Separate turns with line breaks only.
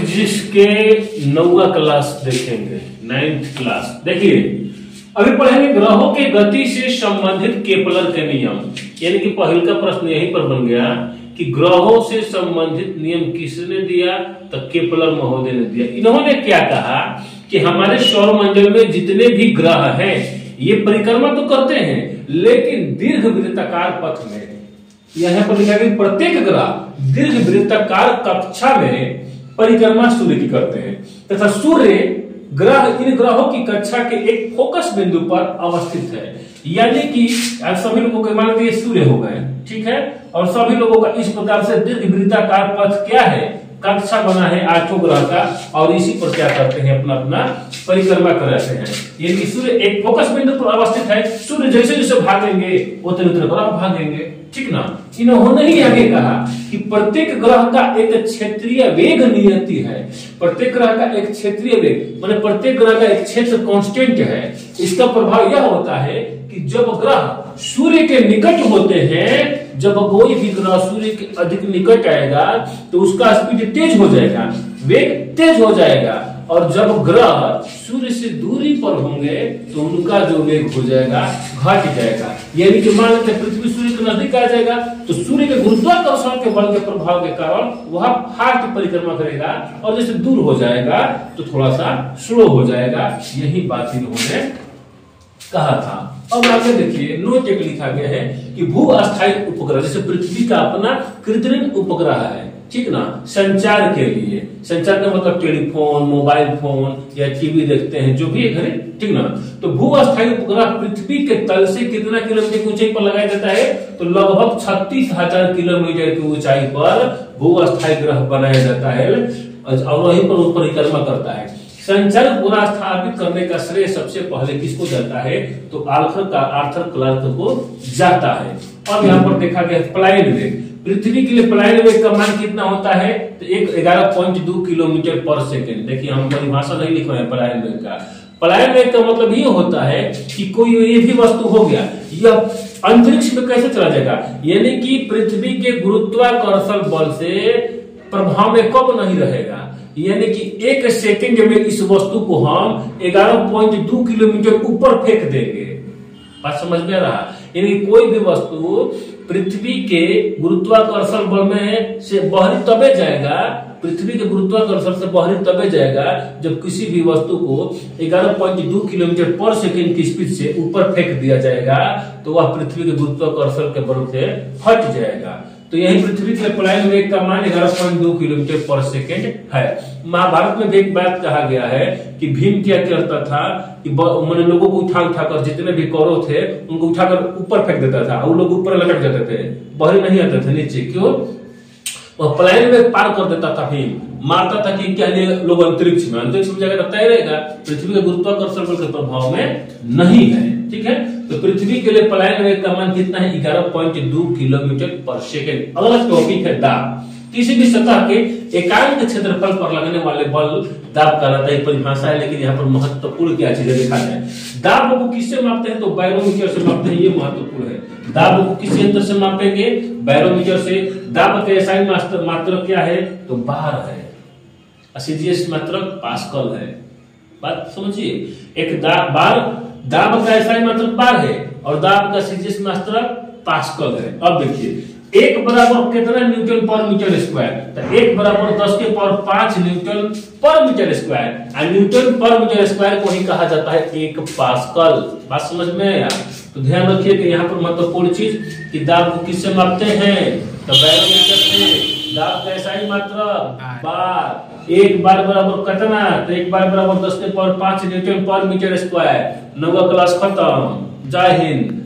Physics के 9वां class देखेंगे, 9th class. देखिए अभी पढ़ेंगे ग्रहों के गति से संबंधित केपलर के नियम। यानी कि पहले का प्रश्न यहीं पर बन गया कि ग्रहों से संबंधित नियम किसने दिया, तो केपलर महोदय ने दिया। इन्होंने क्या कहा कि हमारे सौरमंडल में जितने भी ग्रह हैं ये परिक्रमा तो करते हैं, लेकिन दीर्घवृत्ताकार पथ में, यहाँ पर लिखा है प्रत्येक ग्रह दीर्घवृत्ताकार कक्षा में परिक्रमा सूर्य की करते हैं, तथा सूर्य ग्रह इन ग्रहों की कक्षा के एक फोकस बिंदु पर अवस्थित है। यानी कि सभी लोगों के मान लीजिए सूर्य हो गए, ठीक है, और सभी लोगों का इस प्रकार से दीर्घवृत्ताकार पथ क्या है, कक्षा बना है 8 ग्रह का, और इसी पर क्या करते हैं, अपना अपना परिक्रमा कराते हैं। यानी सूर्य एक फोकस बिंदु पर अवस्थित है, सूर्य जैसे जैसे भागेंगे उतने उतने ग्रह भागेंगे, ठीक ना। इन्होंने ही आगे कहा कि प्रत्येक ग्रह का एक क्षेत्रीय वेग नियति है। प्रत्येक ग्रह का एक क्षेत्रीय वेग माने प्रत्येक ग्रह का एक क्षेत्र कांस्टेंट है। इसका प्रभाव यह होता है कि जब ग्रह सूर्य के निकट होते हैं, जब कोई भी ग्रह सूर्य के अधिक निकट आएगा तो उसका स्पीड तेज हो जाएगा, वेग तेज हो जाएगा, और जब ग्रह सूर्य से दूरी पर होंगे तो उनका जो वेग हो जाएगा घट जाएगा। यानी कि मान लेते पृथ्वी सूर्य के नजदीक आ जाएगा तो सूर्य के गुरुत्वाकर्षण के बल के प्रभाव के कारण वह फास्ट परिक्रमा करेगा, और जैसे दूर हो जाएगा तो थोड़ा सा स्लो हो जाएगा। यही बात इन्होंने कहा था। अब आगे देखिए नोट एक लिखा गया है कि भू अस्थायी उपग्रह, जैसे पृथ्वी का अपना कृत्रिम उपग्रह है, ठीक ना, संचार के लिए। संचार का मतलब टेलीफोन, मोबाइल फोन या टीवी देखते हैं, जो भी है घरे, ठीक ना। तो भू अस्थायी उपग्रह पृथ्वी के तल से कितना किलोमीटर की ऊंचाई पर लगाया जाता है, तो लगभग 36,000 किलोमीटर की ऊंचाई पर भू अस्थायी ग्रह बनाया जाता है, और वहीं पर परिक्रमा करता है। संचार उपग्रह स्थापित करने का श्रेय सबसे पहले किसको जाता है, तो आर्थर क्लार्क को जाता है। अब यहाँ पर देखा गया प्लाइन वेग, पृथ्वी के लिए प्लाइन वेग का मान कितना होता है, तो 11.2 किलोमीटर पर सेकेंड। देखिए हम परिभाषा नहीं लिख रहे हैं प्लाइन वेग का। प्लाइन वेग का मतलब ये होता है कि कोई ये भी वस्तु हो गया, यह अंतरिक्ष में कैसे चला जाएगा, यानी कि पृथ्वी के गुरुत्वाकर्षण बल से प्रभाव में कब नहीं रहेगा। यानी कि 1 सेकंड में इस वस्तु को हम 11.2 किलोमीटर ऊपर फेंक देंगे। बात समझ में आ रहा। यानी कोई भी वस्तु पृथ्वी के गुरुत्वाकर्षण बल में से बाहरी तबे जाएगा, पृथ्वी के गुरुत्वाकर्षण से बाहरी तबे जाएगा जब किसी भी वस्तु को 11.2 किलोमीटर पर सेकंड की स्पीड से ऊपर फेंक दिया जाएगा, तो वह पृथ्वी के गुरुत्वाकर्षण के बल से हट जाएगा। तो यही पृथ्वी के प्लाइन वेग का मान 11.2 किलोमीटर पर सेकेंड है। महाभारत में भी एक बात कहा गया है कि भीम क्या करता था कि मैंने लोगों को उठाकर, जितने भी कौरव थे उनको उठाकर ऊपर फेंक देता था, और लोग ऊपर लटक जाते थे, बाहर नहीं आते थे नीचे। क्यों? वह प्लाइन वेग पार कर देता था भीम, मारता था कि क्या लोग अंतरिक्ष में जाएगा तो तैरेगा, पृथ्वी के गुरुत्वाकर्षण बल के प्रभाव में नहीं है, ठीक है। तो पृथ्वी के लिए प्लाइन वेग का मान कितना है, 11.2 किलोमीटर पर सेकेंड। अगला टॉपिक है दाब। किसी भी सतह के एकांक क्षेत्रफल पर लगने वाले बल दाब कहलाता है, परिभाषा है, लेकिन यहाँ पर महत्वपूर्ण क्या चीजें देखा जाए। दाब को किससे मापते हैं, तो बैरोमीटर से मापते हैं, ये महत्वपूर्ण है। दाब को किस यंत्र से मापेंगे, बैरोमीटर से। दाब का एसआई मात्रक क्या है, तो बार है। सीजीएस मात्रक पास्कल है। बात समझिए, एक दाब का एसआई मात्रक बार है और दाब का सीजीएस मात्रक पास्कल है। अब देखिए 1 बराबर कितना न्यूटन पर मीटर स्क्वायर, तो 1 बराबर 10 के पावर 5 न्यूटन पर मीटर स्क्वायर, और न्यूटन पर मीटर स्क्वायर को ही कहा जाता है 1 पास्कल। बात समझ में आया। तो ध्यान रखिए कि यहाँ पर महत्वपूर्ण चीज कि दाब को किससे मापते हैं, तो बैरोमीटर से। दाब का एसआई मात्रक बार। 1 बार बराबर कितना, तो 1 बार बराबर 10 के पावर 5 न्यूटन पर मीटर स्क्वायर। 9वां क्लास खत्म। जय हिंद।